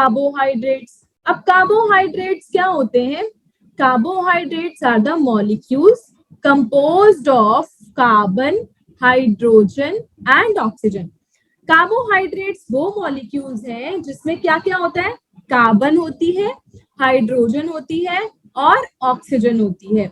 Carbohydrates. अब carbohydrates क्या होते हैं? Carbohydrates are the molecules composed of carbon, hydrogen and oxygen. Carbohydrates वो मॉलिक्यूल्स हैं जिसमें क्या क्या होता है? कार्बन होती है, हाइड्रोजन होती है और ऑक्सीजन होती है।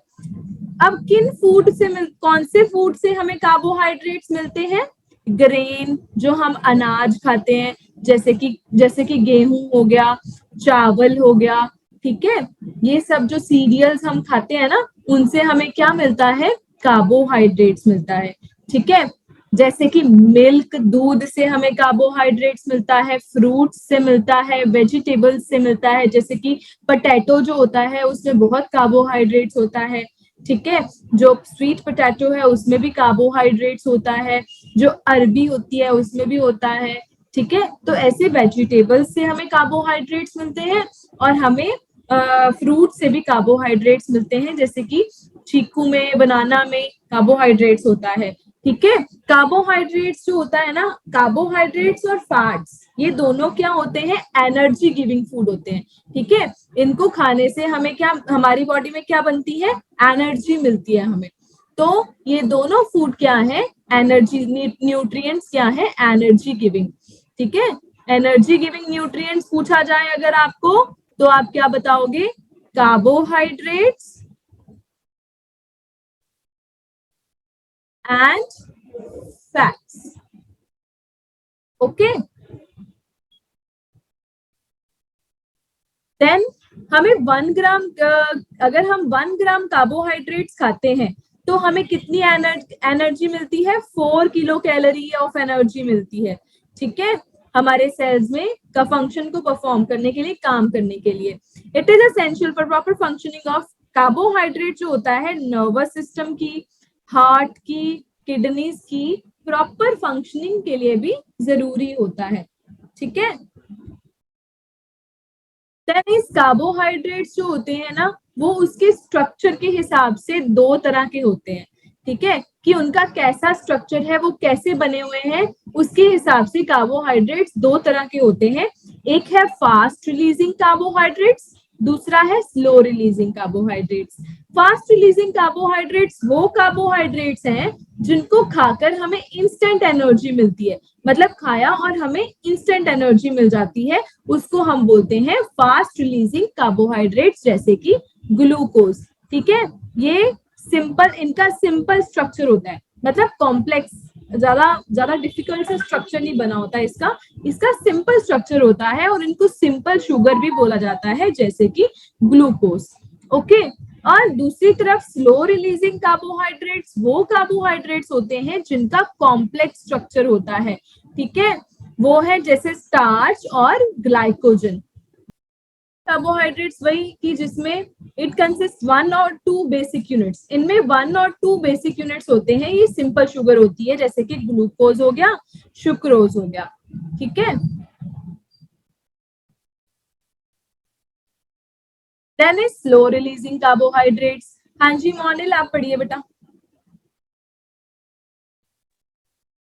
अब किन फूड से कौन से फूड से हमें कार्बोहाइड्रेट्स मिलते हैं? ग्रेन, जो हम अनाज खाते हैं, जैसे कि गेहूं हो गया, चावल हो गया, ठीक है, ये सब जो सीरियल्स हम खाते हैं ना, उनसे हमें क्या मिलता है? कार्बोहाइड्रेट्स मिलता है, ठीक है। जैसे कि मिल्क, दूध से हमें कार्बोहाइड्रेट्स मिलता है, फ्रूट्स से मिलता है, वेजिटेबल्स से मिलता है, जैसे कि पोटैटो जो होता है उसमें बहुत कार्बोहाइड्रेट्स होता है, ठीक है। जो स्वीट पोटैटो है उसमें भी कार्बोहाइड्रेट्स होता है, जो अरबी होती है उसमें भी होता है, ठीक है। तो ऐसे वेजिटेबल्स से हमें कार्बोहाइड्रेट्स मिलते हैं और हमें फ्रूट से भी कार्बोहाइड्रेट्स मिलते हैं, जैसे कि चीकू में, बनाना में कार्बोहाइड्रेट्स होता है, ठीक है। कार्बोहाइड्रेट्स जो होता है ना, कार्बोहाइड्रेट्स और फैट्स, ये दोनों क्या होते हैं? एनर्जी गिविंग फूड होते हैं, ठीक है। इनको खाने से हमें क्या, हमारी बॉडी में क्या बनती है? एनर्जी मिलती है हमें। तो ये दोनों फूड क्या है? एनर्जी न्यूट्रिएंट्स क्या है? एनर्जी गिविंग, ठीक है। एनर्जी गिविंग न्यूट्रिएंट्स पूछा जाए अगर आपको, तो आप क्या बताओगे? Carbohydrates and fats, okay. Then हमें 1 ग्राम, अगर हम 1 ग्राम कार्बोहाइड्रेट्स खाते हैं तो हमें कितनी एनर्जी मिलती है? 4 किलो कैलोरी ऑफ एनर्जी मिलती है, ठीक है, हमारे सेल्स में का फंक्शन को परफॉर्म करने के लिए, काम करने के लिए। It is essential for proper functioning of carbohydrate, जो होता है नर्वस सिस्टम की, हार्ट की, किडनीज की प्रॉपर फंक्शनिंग के लिए भी जरूरी होता है, ठीक है। इस कार्बोहाइड्रेट्स जो होते हैं ना, वो उसके स्ट्रक्चर के हिसाब से 2 तरह के होते हैं, ठीक है, कि उनका कैसा स्ट्रक्चर है, वो कैसे बने हुए हैं, उसके हिसाब से कार्बोहाइड्रेट्स 2 तरह के होते हैं। एक है फास्ट रिलीजिंग कार्बोहाइड्रेट्स, दूसरा है slow releasing carbohydrates. Fast releasing carbohydrates वो कार्बोहाइड्रेट्स हैं जिनको खाकर हमें इंस्टेंट एनर्जी मिलती है, मतलब खाया और हमें इंस्टेंट एनर्जी मिल जाती है, उसको हम बोलते हैं फास्ट रिलीजिंग कार्बोहाइड्रेट्स, जैसे कि ग्लूकोज, ठीक है। ये सिंपल, इनका सिंपल स्ट्रक्चर होता है, मतलब कॉम्प्लेक्स, ज्यादा डिफिकल्ट से स्ट्रक्चर नहीं बना होता है इसका सिंपल स्ट्रक्चर होता है, और इनको सिंपल शुगर भी बोला जाता है, जैसे कि ग्लूकोज, ओके। और दूसरी तरफ स्लो रिलीजिंग कार्बोहाइड्रेट्स वो कार्बोहाइड्रेट्स होते हैं जिनका कॉम्प्लेक्स स्ट्रक्चर होता है, ठीक है, वो है जैसे स्टार्च और ग्लाइकोजन। कार्बोहाइड्रेट्स वही कि जिसमें इट कंसिस्ट 1 और 2 बेसिक यूनिट्स, इनमें 1 और 2 बेसिक यूनिट्स होते हैं, ये सिंपल शुगर होती है, जैसे कि ग्लूकोज हो गया, सुक्रोज हो गया, ठीक है। Then is slow releasing carbohydrates. हाँ जी मोनिल, आप पढ़िए बेटा।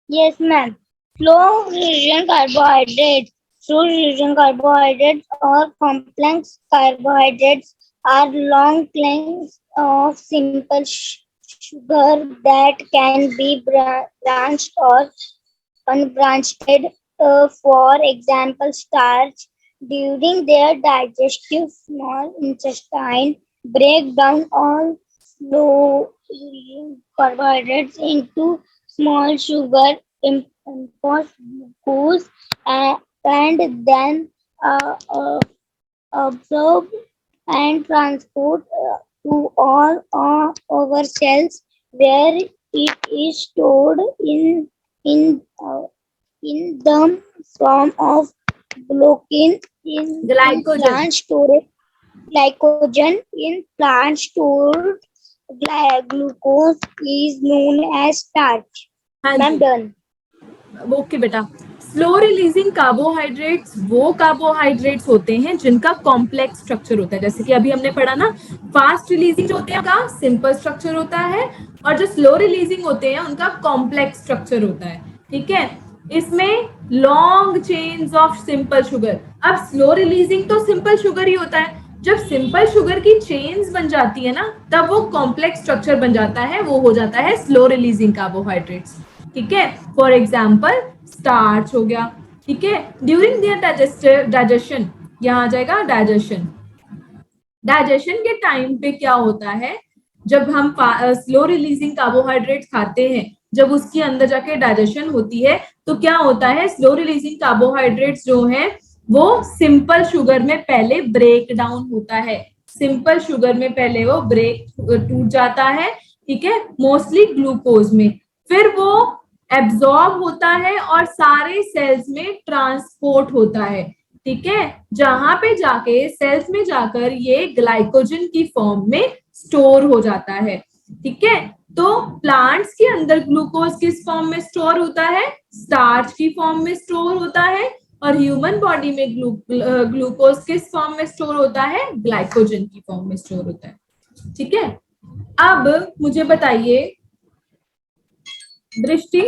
Yes, ma'am. Slow releasing carbohydrates. Slow releasing carbohydrates or complex carbohydrates are long chains of simple sugar that can be branched or unbranched. For example, starch. During their digestive small intestine, break down all slow carbohydrates into small sugar impulse glucose and then absorb and transport to all our cells where it is stored in the form of glycogen in plant storage. Glycogen in plant stored glucose is known as starch. Ma'am done. Okay बेटा। Slow releasing carbohydrates वो carbohydrates होते हैं जिनका complex structure होता है, जैसे कि अभी हमने पढ़ा ना, फास्ट रिलीजिंग जो होते हैं उनका सिंपल स्ट्रक्चर होता है, और जो स्लो रिलीजिंग होते हैं उनका कॉम्प्लेक्स स्ट्रक्चर होता है, ठीक है। इसमें long chains of simple sugar. अब स्लो रिलीजिंग तो सिंपल शुगर ही होता है, जब सिंपल शुगर की चेन्स बन जाती है ना, तब वो कॉम्प्लेक्स स्ट्रक्चर बन जाता है, वो हो जाता है स्लो रिलीजिंग कार्बोहाइड्रेट्स। ठीक है, फॉर एग्जाम्पल स्टार्च हो गया। ठीक है, ड्यूरिंग देयर डाइजेशन, यहाँ आ जाएगा डाइजेशन। डाइजेशन के टाइम पे क्या होता है, जब हम स्लो रिलीजिंग कार्बोहाइड्रेट खाते हैं, जब उसके अंदर जाके डाइजेशन होती है, तो क्या होता है, स्लो रिलीजिंग कार्बोहाइड्रेट्स जो है वो सिंपल शुगर में पहले ब्रेक डाउन होता है। सिंपल शुगर में पहले वो ब्रेक टूट जाता है, ठीक है, मोस्टली ग्लूकोज में। फिर वो एब्जॉर्ब होता है और सारे सेल्स में ट्रांसपोर्ट होता है। ठीक है, जहां पे जाके सेल्स में जाकर ये ग्लाइकोजन की फॉर्म में स्टोर हो जाता है। ठीक है, तो प्लांट्स के अंदर ग्लूकोज किस फॉर्म में स्टोर होता है, स्टार्च की फॉर्म में स्टोर होता है, और ह्यूमन बॉडी में ग्लूकोज किस फॉर्म में स्टोर होता है, ग्लाइकोजन की फॉर्म में स्टोर होता है। ठीक है, अब मुझे बताइए दृष्टि।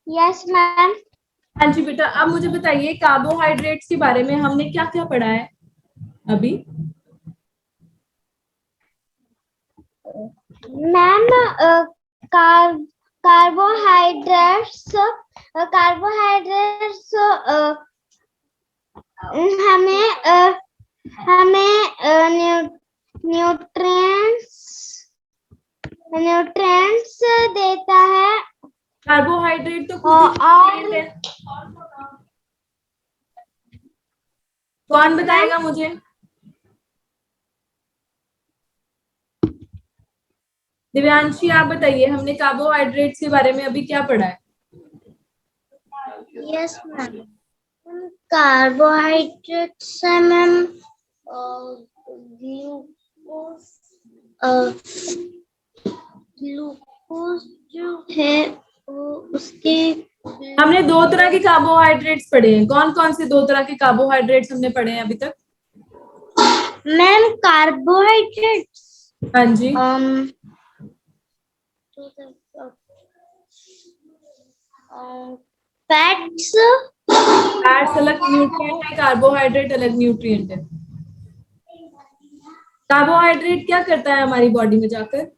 Yes ma'am. हाँ जी बेटा, अब मुझे बताइए कार्बोहाइड्रेट्स के बारे में हमने क्या क्या पढ़ा है अभी। मैम कार्बोहाइड्रेट्स कार्बोहाइड्रेट्स हमें न्यूट्रिएंट्स देता है। कार्बोहाइड्रेट तो खुद ही है। कौन बताएगा मुझे, दिव्यांशी आप बताइए, हमने कार्बोहाइड्रेट्स के बारे में अभी क्या पढ़ा है। यस मैम, कार्बोहाइड्रेट्स है मैम ग्लूकोज जो है वो उसके। हमने दो तरह के कार्बोहाइड्रेट्स पढ़े हैं, कौन कौन से दो तरह के कार्बोहाइड्रेट्स हमने पढ़े हैं अभी तक। मैम कार्बोहाइड्रेट्स, हाँ जी, फैट्स। फैट्स अलग न्यूट्रिएंट है, कार्बोहाइड्रेट अलग न्यूट्रिएंट है। कार्बोहाइड्रेट क्या करता है हमारी बॉडी में जाकर,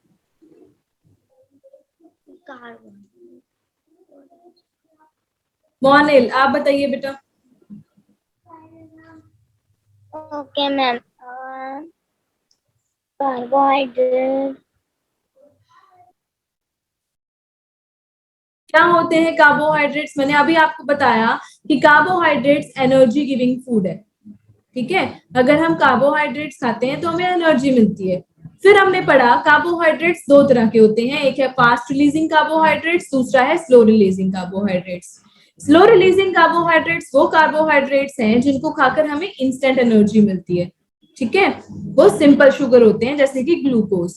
मोनिल आप बताइए बेटा। ओके मैम, कार्बोहाइड्रेट क्या होते हैं कार्बोहाइड्रेट्स, मैंने अभी आपको बताया कि कार्बोहाइड्रेट्स एनर्जी गिविंग फूड है। ठीक है, अगर हम कार्बोहाइड्रेट्स खाते हैं तो हमें एनर्जी मिलती है। फिर हमने पढ़ा कार्बोहाइड्रेट्स दो तरह के होते हैं, एक है फास्ट रिलीजिंग कार्बोहाइड्रेट्स, दूसरा है slow releasing carbohydrates. Slow releasing carbohydrates वो कार्बोहाइड्रेट्स हैं जिनको खाकर हमें इंस्टेंट एनर्जी मिलती है। ठीक है, वो सिंपल शुगर होते हैं जैसे कि ग्लूकोज।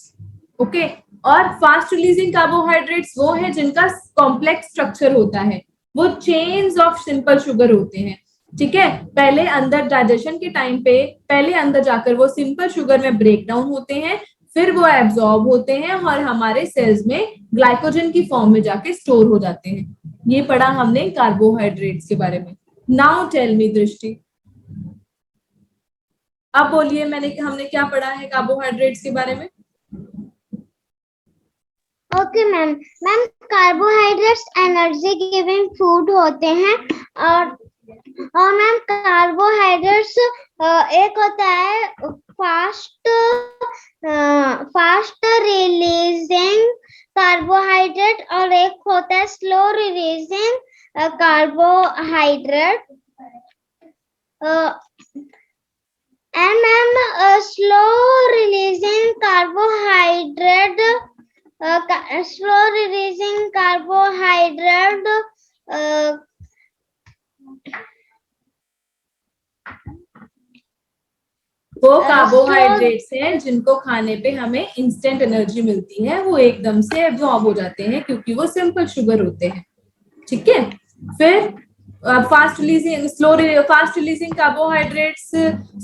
ओके, और फास्ट रिलीजिंग कार्बोहाइड्रेट्स वो है जिनका कॉम्प्लेक्स स्ट्रक्चर होता है, वो चेन्स ऑफ सिंपल शुगर होते हैं। ठीक है, पहले अंदर डाइजेशन के टाइम पे पहले अंदर जाकर वो सिंपल शुगर में ब्रेक डाउन होते हैं, फिर वो एब्जॉर्ब होते हैं और हमारे सेल्स में ग्लाइकोजन की फॉर्म में जाके स्टोर हो जाते हैं। ये पढ़ा हमने कार्बोहाइड्रेट्स के बारे में। नाउ टेल मी दृष्टि, अब बोलिए हमने क्या पढ़ा है कार्बोहाइड्रेट्स के बारे में। Okay ma'am. Ma'am carbohydrates energy giving food होते हैं, और मैम कार्बोहाइड्रेट्स एक होता है फास्ट रिलीजिंग कार्बोहाइड्रेट और एक होता है slow releasing carbohydrate. And ma'am slow releasing carbohydrate slow releasing carbohydrate वो कार्बोहाइड्रेट्स हैं जिनको खाने पे हमें इंस्टेंट एनर्जी मिलती है, वो एकदम से एब्जॉर्ब हो जाते हैं क्योंकि वो सिंपल शुगर होते हैं। ठीक है, फिर फास्ट रिलीजिंग कार्बोहाइड्रेट्स,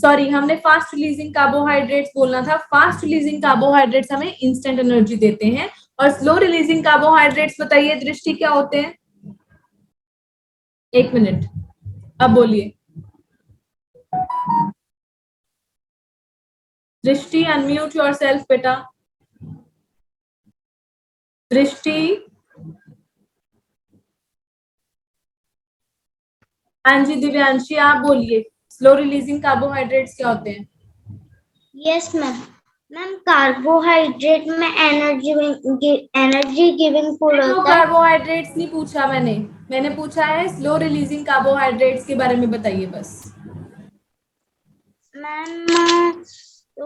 सॉरी हमने फास्ट रिलीजिंग कार्बोहाइड्रेट्स बोलना था। फास्ट रिलीजिंग कार्बोहाइड्रेट्स हमें इंस्टेंट एनर्जी देते हैं और स्लो रिलीजिंग कार्बोहाइड्रेट्स बताइए दृष्टि क्या होते हैं? एक मिनट, अब बोलिए। दृष्टि अनम्यूट योरसेल्फ बेटा। दृष्टि, हाँ जी दिव्यांशी आप बोलिए, स्लो रिलीजिंग कार्बोहाइड्रेट्स क्या होते हैं? Yes ma'am. मैम कार्बोहाइड्रेट में एनर्जी गिविंग फूड तो होता है। कार्बोहाइड्रेट्स नहीं पूछा मैंने पूछा है स्लो रिलीजिंग कार्बोहाइड्रेट्स के बारे में बताइए बस। मैम तो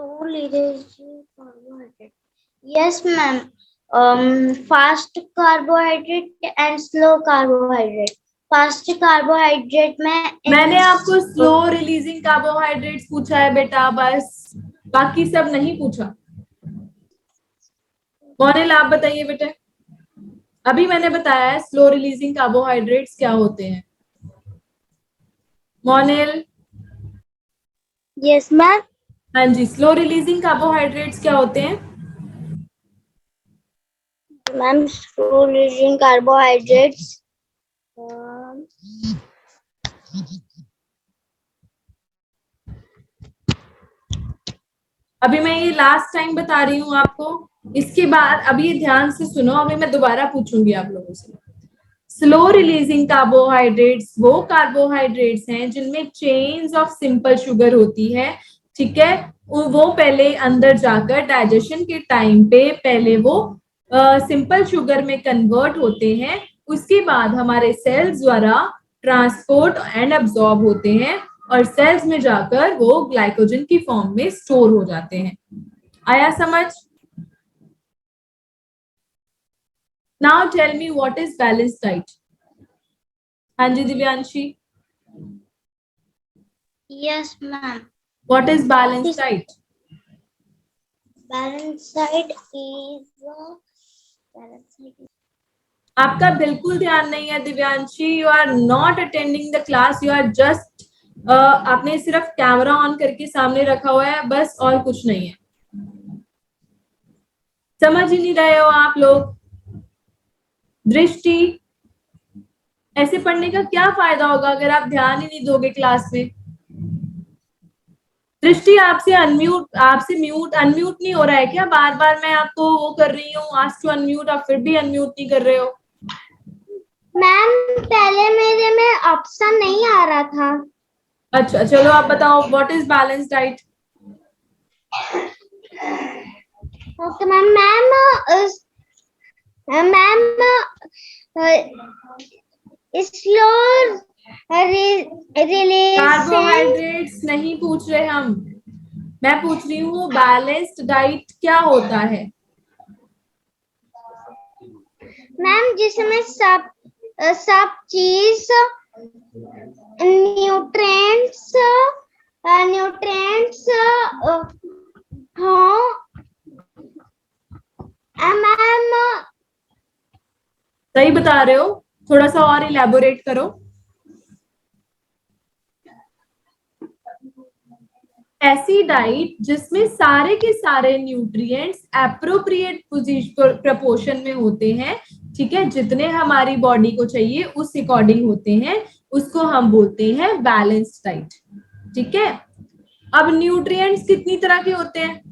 carbohydrate, yes ma'am, fast carbohydrate and slow carbohydrate. Fast carbohydrate में मैंने आपको स्लो रिलीजिंग कार्बोहाइड्रेट्स पूछा है बेटा बस, बाकी सब नहीं पूछा। मोनिल आप बताइए बेटे, अभी मैंने बताया है स्लो रिलीजिंग कार्बोहाइड्रेट्स क्या होते हैं। मोनिल, यस मैम। हाँ जी, स्लो रिलीजिंग कार्बोहाइड्रेट्स क्या होते हैं? मैम स्लो रिलीजिंग कार्बोहाइड्रेट्स अभी मैं ये लास्ट टाइम बता रही हूँ आपको, इसके बाद अभी ये ध्यान से सुनो, अभी मैं दोबारा पूछूंगी आप लोगों से। स्लो रिलीजिंग कार्बोहाइड्रेट्स वो कार्बोहाइड्रेट्स हैं जिनमें चेन्स ऑफ सिंपल शुगर होती है, ठीक है। वो पहले अंदर जाकर डाइजेशन के टाइम पे पहले वो सिंपल शुगर में कन्वर्ट होते हैं, उसके बाद हमारे सेल्स द्वारा ट्रांसपोर्ट एंड अब्सॉर्ब होते हैं और सेल्स में जाकर वो ग्लाइकोजन की फॉर्म में स्टोर हो जाते हैं। आया समझ? Now tell me what is balance diet. हाँ जी Divyanshi, yes ma'am. What is balance diet? Balance diet is आपका बिल्कुल ध्यान नहीं है Divyanshi, you are not attending the class, you are just आपने सिर्फ कैमरा ऑन करके सामने रखा हुआ है बस, और कुछ नहीं है। समझ ही नहीं रहे हो आप लोग। दृष्टि, ऐसे पढ़ने का क्या फायदा होगा अगर आप ध्यान ही नहीं दोगे क्लास में। दृष्टि आपसे अनम्यूट, आपसे म्यूट अनम्यूट नहीं हो रहा है क्या? बार बार मैं आपको वो कर रही हूँ आस्क टू अनम्यूट, आप फिर भी अनम्यूट नहीं कर रहे हो। मैम पहले मेरे में ऑप्शन नहीं आ रहा था। अच्छा चलो आप बताओ what is balance diet. Okay ma'am. Slow relation. Carbohydrates नहीं पूछ रहे हम, मैं पूछ रही हूँ बैलेंस्ड डाइट क्या होता है। मैम जिसमें सब चीज न्यूट्रिएंट्स न्यूट्रिएंट्स हो। मैम सही बता रहे हो, थोड़ा सा और इलेबोरेट करो। ऐसी डाइट जिसमें सारे के सारे न्यूट्रिएंट्स एप्रोप्रिएट प्रपोर्शन में होते हैं, ठीक है, जितने हमारी बॉडी को चाहिए उस अकॉर्डिंग होते हैं, उसको हम बोलते हैं बैलेंस्ड डाइट, ठीक है। अब न्यूट्रिएंट्स कितनी तरह के होते हैं?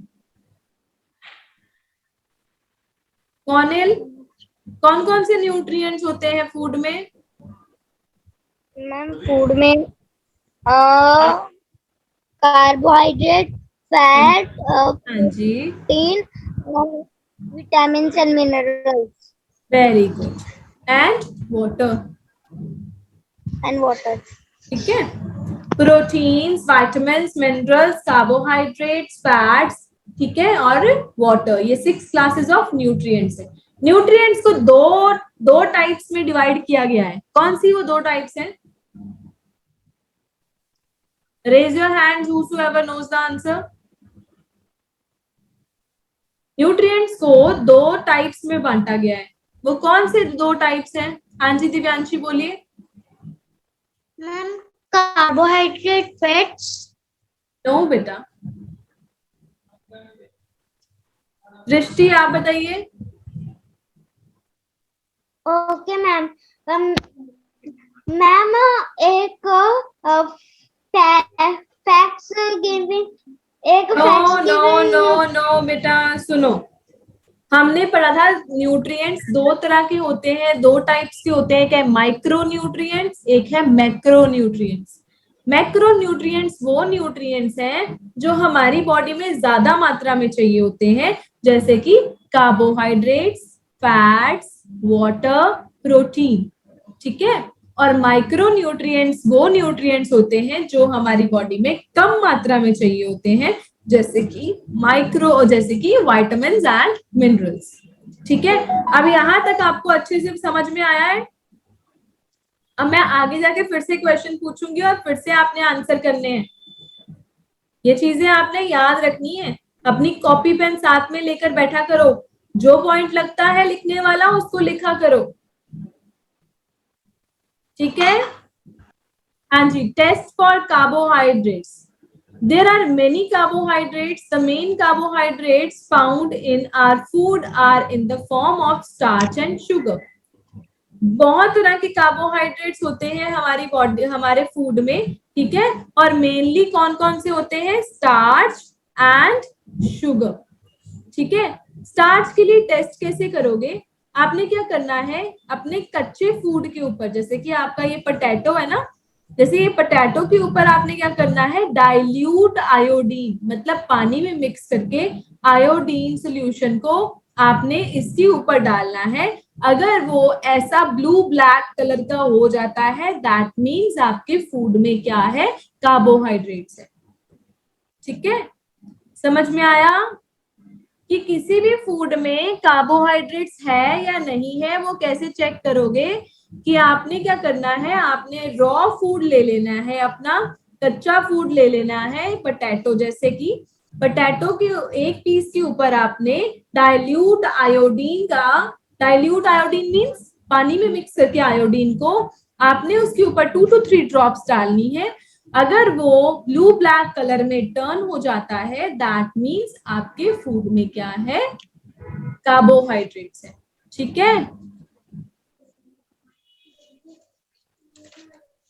कौन कौन से न्यूट्रिएंट्स होते हैं फूड में? मैम फूड में कार्बोहाइड्रेट, फैट, हाँ जी, protein, vitamin and minerals very good, and water, and water. ठीक है। Proteins, vitamins, minerals, carbohydrates, fats, ठीक है, और वाटर, ये 6 क्लासेस ऑफ न्यूट्रिएंट्स है। न्यूट्रिएंट्स को दो टाइप्स में डिवाइड किया गया है, कौन सी वो 2 टाइप्स हैं? Raise your hands whosoever knows the answer। Nutrients को 2 टाइप्स में बांटा गया है, वो कौन से 2 टाइप्स हैं? हाँ जी दिव्यांशी बोलिए। Ma'am carbohydrate, fats. नो बेटा। दृष्टि आप बताइए। Okay ma'am. मैम एक फैक्ट्स गिविंग एक no facts no giving. No no बेटा सुनो, हमने पढ़ा था न्यूट्रिएंट्स दो तरह के होते हैं, दो टाइप्स के होते हैं, एक है माइक्रो न्यूट्रिएंट्स, एक है मैक्रो न्यूट्रिएंट्स। मैक्रो न्यूट्रिएंट्स वो न्यूट्रिएंट्स हैं जो हमारी बॉडी में ज्यादा मात्रा में चाहिए होते हैं, जैसे कि कार्बोहाइड्रेट्स, फैट्स, वाटर, प्रोटीन। ठीक है। और माइक्रो न्यूट्रिएंट्स वो न्यूट्रिएंट्स होते हैं जो हमारी बॉडी में कम मात्रा में चाहिए होते हैं, जैसे कि विटामिन एंड मिनरल्स। ठीक है। अब यहां तक आपको अच्छे से समझ में आया है? अब मैं आगे जाके फिर से क्वेश्चन पूछूंगी और फिर से आपने आंसर करने हैं। ये चीजें आपने याद रखनी है, अपनी कॉपी पेन साथ में लेकर बैठा करो, जो पॉइंट लगता है लिखने वाला उसको लिखा करो। ठीक है। हाँ जी, test for carbohydrates. There are many carbohydrates. The main carbohydrates found in our food are in the form of starch and sugar. बहुत तरह के कार्बोहाइड्रेट्स होते हैं हमारी बॉडी, हमारे फूड में। ठीक है। और मेनली कौन कौन से होते हैं? Starch and sugar. ठीक है। स्टार्च के लिए टेस्ट कैसे करोगे? आपने क्या करना है, अपने कच्चे फूड के ऊपर, जैसे कि आपका ये पोटैटो है ना, जैसे ये पोटैटो के ऊपर आपने क्या करना है, डाइल्यूट आयोडीन, मतलब पानी में मिक्स करके आयोडीन सोल्यूशन को आपने इसके ऊपर डालना है। अगर वो ऐसा ब्लू ब्लैक कलर का हो जाता है, दैट मीन्स आपके फूड में क्या है? कार्बोहाइड्रेट्स है। ठीक है। समझ में आया कि किसी भी फूड में कार्बोहाइड्रेट्स है या नहीं है वो कैसे चेक करोगे? कि आपने क्या करना है, आपने रॉ फूड ले लेना है, अपना कच्चा फूड ले लेना है, पोटैटो, जैसे कि पोटैटो के एक पीस के ऊपर आपने डाइल्यूट आयोडीन मीन्स पानी में मिक्स करके आयोडीन को आपने उसके ऊपर 2 to 3 ड्रॉप्स डालनी है। अगर वो ब्लू ब्लैक कलर में टर्न हो जाता है, दैट मीन्स आपके फूड में क्या है? कार्बोहाइड्रेट्स है। ठीक है।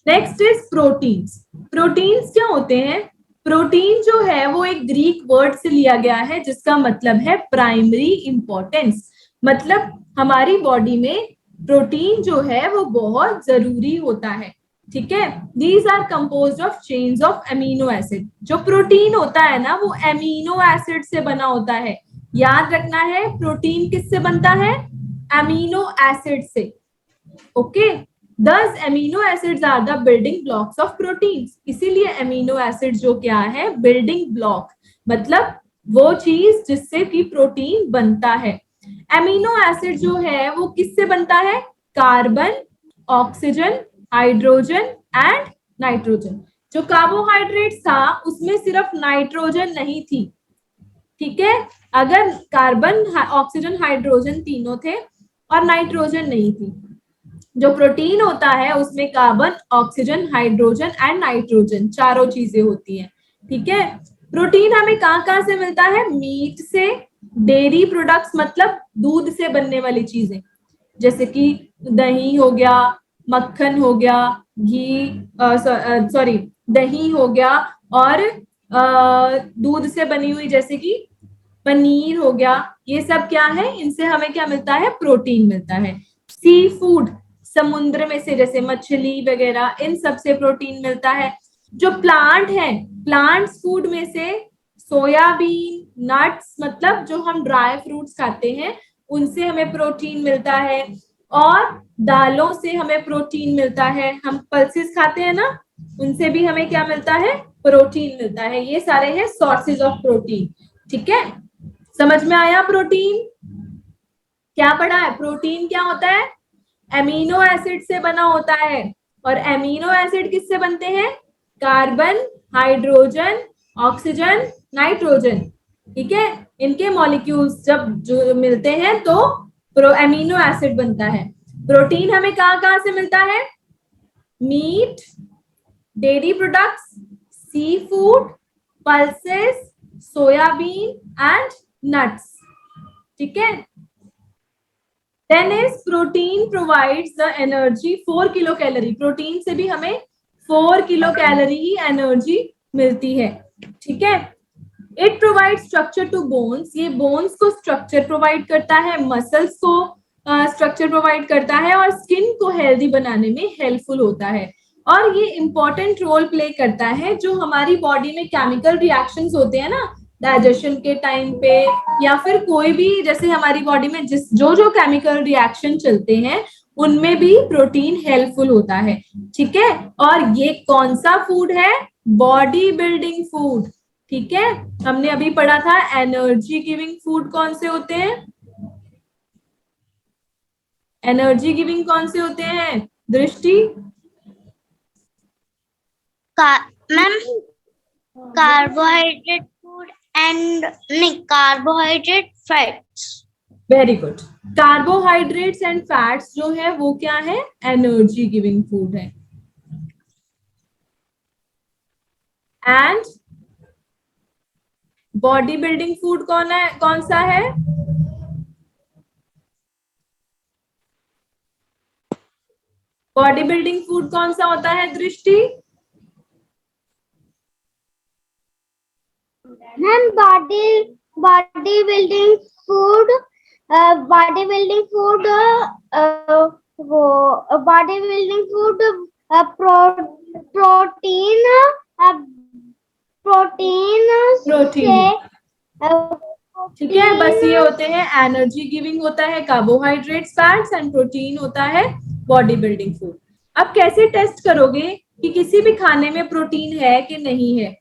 Next is proteins. प्रोटीन्स क्या होते हैं? प्रोटीन जो है वो एक ग्रीक वर्ड से लिया गया है जिसका मतलब है प्राइमरी इंपॉर्टेंस। मतलब हमारी बॉडी में प्रोटीन जो है वो बहुत जरूरी होता है। ठीक है। These are composed of chains of amino acid. जो प्रोटीन होता है ना वो एमिनो एसिड से बना होता है। याद रखना है, प्रोटीन किससे बनता है? एमिनो एसिड से। Okay. Thus amino acids are the building blocks of proteins. इसीलिए amino acids जो क्या है? building block, मतलब वो चीज जिससे कि प्रोटीन बनता है। एमिनो एसिड जो है वो किससे बनता है? Carbon, oxygen, hydrogen and nitrogen. जो कार्बोहाइड्रेट था उसमें सिर्फ नाइट्रोजन नहीं थी। ठीक है। अगर कार्बन, ऑक्सीजन, हाइड्रोजन तीनों थे और नाइट्रोजन नहीं थी। जो प्रोटीन होता है उसमें carbon, oxygen, hydrogen and nitrogen चारों चीजें होती हैं। ठीक है। प्रोटीन हमें कहाँ से मिलता है? मीट से, डेयरी प्रोडक्ट्स मतलब दूध से बनने वाली चीजें, जैसे कि दही हो गया, मक्खन हो गया, घी, सॉरी दही हो गया, और दूध से बनी हुई जैसे कि पनीर हो गया। ये सब क्या है? इनसे हमें क्या मिलता है? प्रोटीन मिलता है। सी फूड, समुद्र में से जैसे मछली वगैरह, इन सब से प्रोटीन मिलता है। जो प्लांट है, प्लांट्स फूड में से सोयाबीन, नट्स मतलब जो हम ड्राई फ्रूट्स खाते हैं उनसे हमें प्रोटीन मिलता है। और दालों से हमें प्रोटीन मिलता है। हम पल्सेस खाते हैं ना, उनसे भी हमें क्या मिलता है? प्रोटीन मिलता है। ये सारे हैं सोर्सेज ऑफ प्रोटीन। ठीक है। समझ में आया? प्रोटीन क्या पढ़ा है? प्रोटीन क्या होता है? एमिनो एसिड से बना होता है। और एमिनो एसिड किससे बनते हैं? Carbon, hydrogen, oxygen, nitrogen. ठीक है। इनके मॉलिक्यूल्स जब जो मिलते हैं तो एमिनो एसिड बनता है। प्रोटीन हमें कहाँ से मिलता है? Meat, dairy products, sea food, pulses, soyabean and nuts. ठीक है। Then is protein provides the energy 4 kilo calorie, protein से भी हमें 4 किलो कैलोरी ही एनर्जी मिलती है, ठीक है। It provide structure to bones, ये बोन्स को स्ट्रक्चर प्रोवाइड करता है, मसल्स को स्ट्रक्चर प्रोवाइड करता है और स्किन को हेल्दी बनाने में हेल्पफुल होता है। और ये इंपॉर्टेंट रोल प्ले करता है जो हमारी बॉडी में केमिकल रिएक्शंस होते हैं ना डाइजेशन के टाइम पे, या फिर कोई भी जैसे हमारी बॉडी में जिस जो जो केमिकल रिएक्शन चलते हैं उनमें भी प्रोटीन हेल्पफुल होता है, ठीक है। और ये कौन सा फूड है? बॉडी बिल्डिंग फूड, ठीक है। हमने अभी पढ़ा था एनर्जी गिविंग फूड कौन से होते हैं, एनर्जी गिविंग कौन से होते हैं दृष्टि? मैम कार्बोहाइड्रेट फूड एंड नहीं, carbohydrate fats. Very good. Carbohydrates and fats जो है वो क्या है? एनर्जी गिविंग फूड है। एंड बॉडी बिल्डिंग फूड कौन सा है? बॉडी बिल्डिंग फूड कौन सा होता है Drishti? Ma'am body building food, body building food, वो body building food protein protein, ठीक है। बस ये होते हैं एनर्जी गिविंग होता है कार्बोहाइड्रेट्स, फैट्स एंड प्रोटीन होता है बॉडी बिल्डिंग फूड। अब कैसे टेस्ट करोगे कि किसी भी खाने में प्रोटीन है कि नहीं है,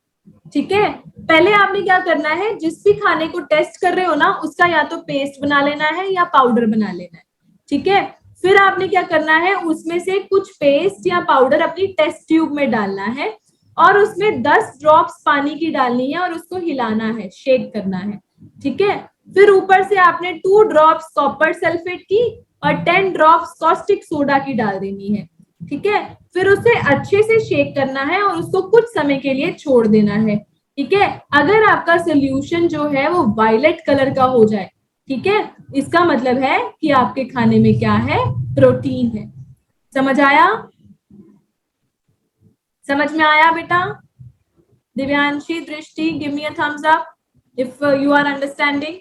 ठीक है। पहले आपने क्या करना है, जिस भी खाने को टेस्ट कर रहे हो ना उसका या तो पेस्ट बना लेना है या पाउडर बना लेना है, ठीक है। फिर आपने क्या करना है, उसमें से कुछ पेस्ट या पाउडर अपनी टेस्ट ट्यूब में डालना है और उसमें 10 ड्रॉप्स पानी की डालनी है और उसको हिलाना है, शेक करना है, ठीक है। फिर ऊपर से आपने 2 ड्रॉप्स कॉपर सल्फेट की और 10 ड्रॉप्स कॉस्टिक सोडा की डाल देनी है, ठीक है। फिर उसे अच्छे से शेक करना है और उसको कुछ समय के लिए छोड़ देना है, ठीक है। अगर आपका सोल्यूशन जो है वो वायलेट कलर का हो जाए, ठीक है, इसका मतलब है कि आपके खाने में क्या है? प्रोटीन है। समझ आया? समझ में आया बेटा? Divyanshi, Drishti, give me a thumbs up if you are understanding.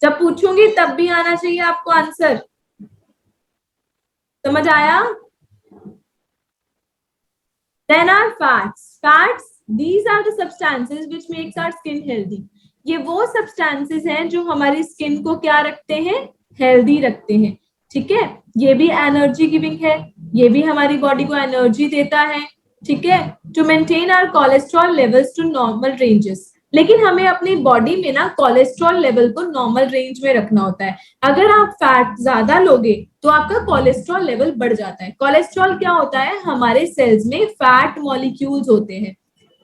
जब पूछूंगी तब भी आना चाहिए आपको आंसर। समझ आया? Then are fats. Fats, these are the substances which makes our skin healthy. ये वो substances हैं जो हमारी स्किन को क्या रखते हैं? हेल्दी रखते हैं, ठीक है। ये भी एनर्जी गिविंग है, ये भी हमारी बॉडी को एनर्जी देता है, ठीक है। To maintain our cholesterol levels to normal ranges, लेकिन हमें अपनी बॉडी में ना कोलेस्ट्रॉल लेवल को नॉर्मल रेंज में रखना होता है। अगर आप फैट ज्यादा लोगे तो आपका कोलेस्ट्रॉल लेवल बढ़ जाता है। कोलेस्ट्रॉल क्या होता है? हमारे सेल्स में फैट मॉलिक्यूल्स होते हैं,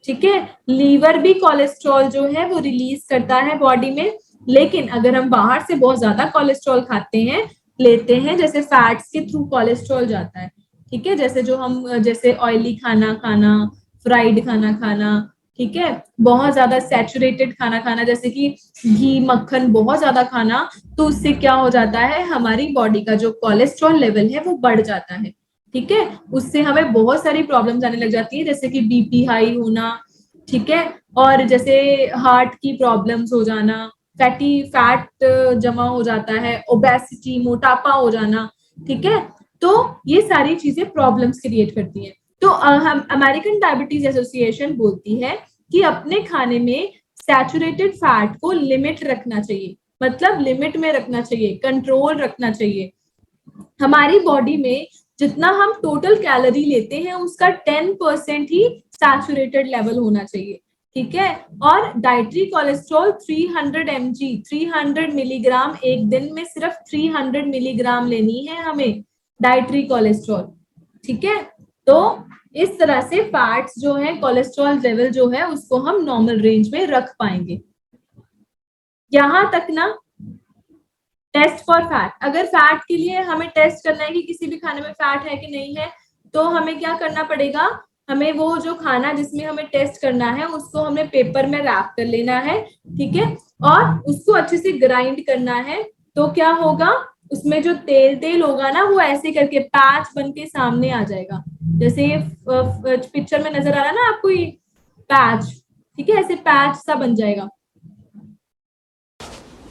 ठीक है। लीवर भी कोलेस्ट्रॉल जो है वो रिलीज करता है बॉडी में, लेकिन अगर हम बाहर से बहुत ज्यादा कोलेस्ट्रॉल खाते हैं, लेते हैं, जैसे फैट्स के थ्रू कोलेस्ट्रॉल जाता है, ठीक है। जैसे जो हम जैसे ऑयली खाना खाना, फ्राइड खाना खाना, ठीक है, बहुत ज्यादा सैचुरेटेड खाना खाना, जैसे कि घी मक्खन बहुत ज्यादा खाना, तो उससे क्या हो जाता है? हमारी बॉडी का जो कोलेस्ट्रॉल लेवल है वो बढ़ जाता है, ठीक है। उससे हमें बहुत सारी प्रॉब्लम्स आने लग जाती है, जैसे कि बीपी हाई होना, ठीक है, और जैसे हार्ट की प्रॉब्लम्स हो जाना, फैट जमा हो जाता है, ओबेसिटी मोटापा हो जाना, ठीक है। तो ये सारी चीजें प्रॉब्लम्स क्रिएट करती हैं। तो हम अमेरिकन डायबिटीज एसोसिएशन बोलती है कि अपने खाने में सैचुरेटेड फैट को लिमिट रखना चाहिए, मतलब लिमिट में रखना चाहिए, कंट्रोल रखना चाहिए। हमारी बॉडी में जितना हम टोटल कैलोरी लेते हैं उसका 10% ही सैचुरेटेड लेवल होना चाहिए, ठीक है। और डाइटरी कोलेस्ट्रॉल 300 mg 300 मिलीग्राम, एक दिन में सिर्फ 300 मिलीग्राम लेनी है हमें डाइटरी कोलेस्ट्रॉल, ठीक है। तो इस तरह से फैट्स जो है, कोलेस्ट्रॉल लेवल जो है उसको हम नॉर्मल रेंज में रख पाएंगे। यहां तक ना टेस्ट फॉर फैट, अगर फैट के लिए हमें टेस्ट करना है कि किसी भी खाने में फैट है कि नहीं है, तो हमें क्या करना पड़ेगा? हमें वो जो खाना जिसमें हमें टेस्ट करना है उसको हमें पेपर में रैप कर लेना है, ठीक है, और उसको अच्छे से ग्राइंड करना है। तो क्या होगा? उसमें जो तेल तेल होगा ना वो ऐसे करके पैच बन के सामने आ जाएगा, जैसे ये पिक्चर में नजर आ रहा है ना आपको ये पैच, ठीक है, ऐसे पैच सा बन जाएगा।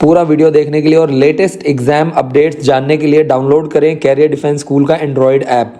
पूरा वीडियो देखने के लिए और लेटेस्ट एग्जाम अपडेट्स जानने के लिए डाउनलोड करें कैरियर डिफेंस स्कूल का एंड्रॉयड ऐप।